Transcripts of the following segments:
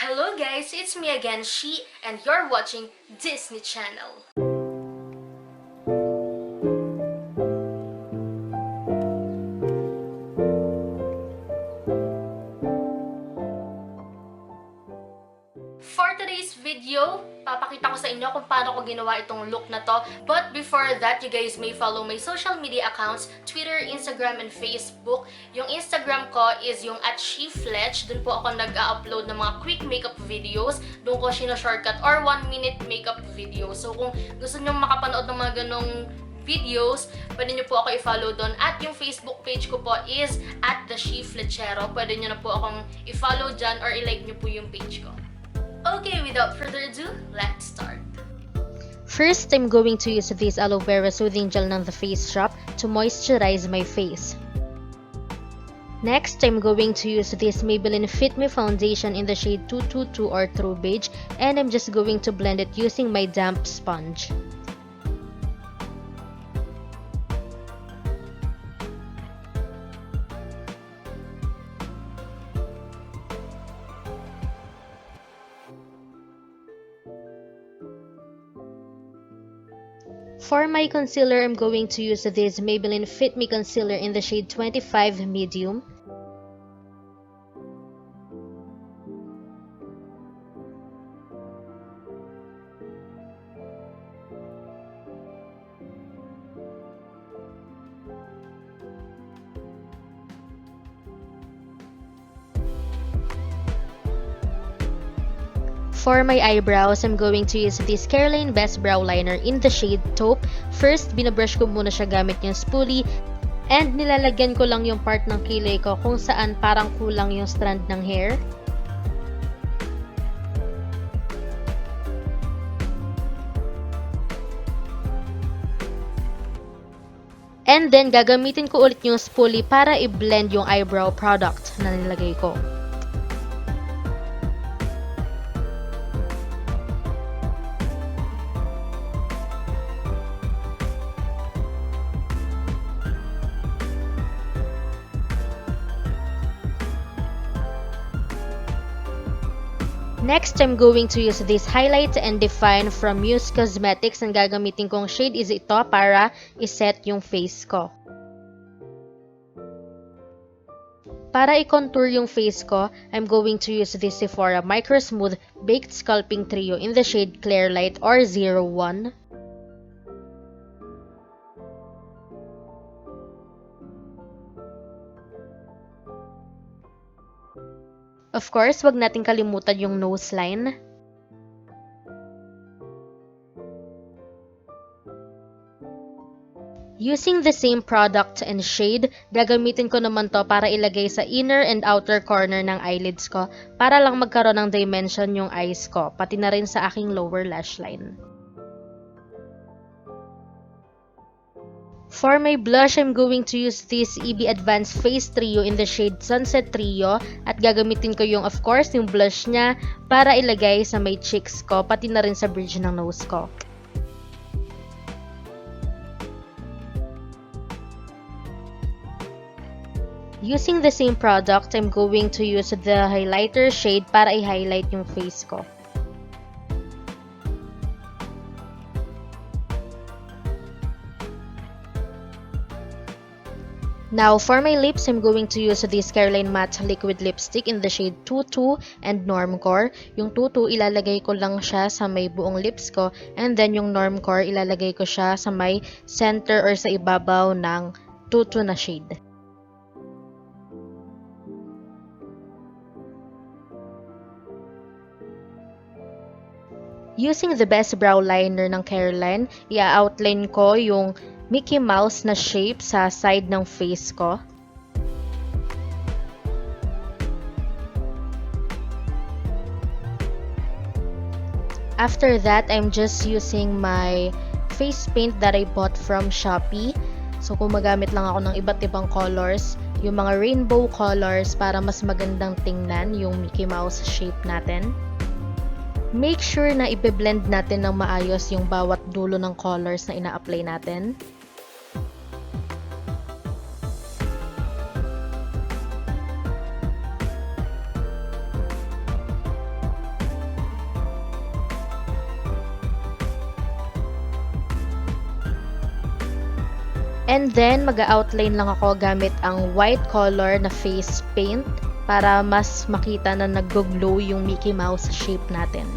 Hello guys, it's me again, She, and you're watching Disney Channel. For today's video, papakita ko sa inyo kung paano ko ginawa itong look na to. But before that, you guys may follow my social media accounts, Twitter, Instagram, and Facebook. Yung Instagram ko is yung @shifletch. Doon po ako nag-upload ng mga quick makeup videos. Doon ko shortcut or 1-minute makeup video. So kung gusto nyo makapanood ng mga ganong videos, pwede nyo po ako i-follow doon. At yung Facebook page ko po is @theshifletchero. Pwede nyo na po akong i-follow dyan or i-like nyo po yung page ko. Okay, without further ado, let's start. First, I'm going to use this Aloe Vera Soothing Gel ng The Face Shop to moisturize my face. Next, I'm going to use this Maybelline Fit Me Foundation in the shade 222 or True Beige, and I'm just going to blend it using my damp sponge. For my concealer, I'm going to use this Maybelline Fit Me Concealer in the shade 25 Medium. For my eyebrows, I'm going to use this Careline Best Brow Liner in the shade Taupe. First, binabrush ko muna siya gamit yung spoolie and nilalagyan ko lang yung part ng kilay ko kung saan parang kulang yung strand ng hair. And then, gagamitin ko ulit yung spoolie para i-blend yung eyebrow product na nilagay ko. Next, I'm going to use this Highlight and Define from Muse Cosmetics. Ang gagamitin kong shade is ito para iset yung face ko. Para i-contour yung face ko, I'm going to use this Sephora MicroSmooth Baked Sculpting Trio in the shade Clair Light or 01. Of course, wag nating kalimutan yung nose line. Using the same product and shade, gagamitin ko naman to para ilagay sa inner and outer corner ng eyelids ko para lang magkaroon ng dimension yung eyes ko, pati na rin sa aking lower lash line. For my blush, I'm going to use this EB Advanced Face Trio in the shade Sunset Trio at gagamitin ko yung, of course, yung blush niya para ilagay sa may cheeks ko, pati na rin sa bridge ng nose ko. Using the same product, I'm going to use the highlighter shade para i-highlight yung face ko. Now, for my lips, I'm going to use this Careline Matte Liquid Lipstick in the shade Tutu and Normcore. Yung Tutu, ilalagay ko lang siya sa may buong lips ko. And then, yung Normcore, ilalagay ko siya sa may center or sa ibabaw ng Tutu na shade. Using the Best Brow Liner ng Careline, i-outline ko yung Mickey Mouse na shape sa side ng face ko. After that, I'm just using my face paint that I bought from Shopee. So, kung magamit lang ako ng iba't ibang colors, yung mga rainbow colors para mas magandang tingnan yung Mickey Mouse shape natin. Make sure na ibe-blend natin ng maayos yung bawat dulo ng colors na ina-apply natin. And then, mag-outline lang ako gamit ang white color na face paint para mas makita na nag-glow yung Mickey Mouse shape natin.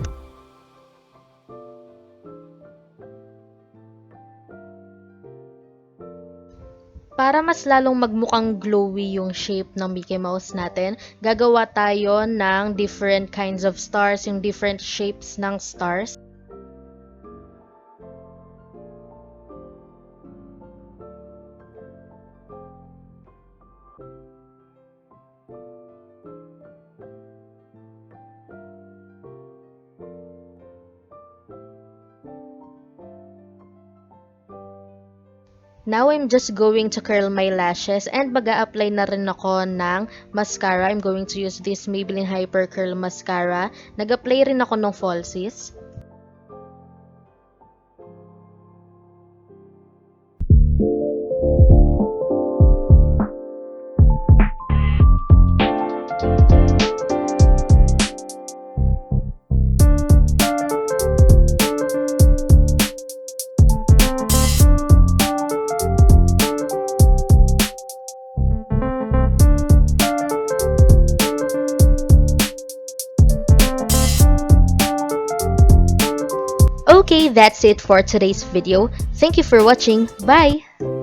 Para mas lalong magmukhang glowy yung shape ng Mickey Mouse natin, gagawa tayo ng different kinds of stars, yung different shapes ng stars. Now, I'm just going to curl my lashes and mag-a-apply na rin ako ng mascara. I'm going to use this Maybelline Hypercurl mascara. Nag-apply rin ako ng falsies. Okay, that's it for today's video. Thank you for watching. Bye!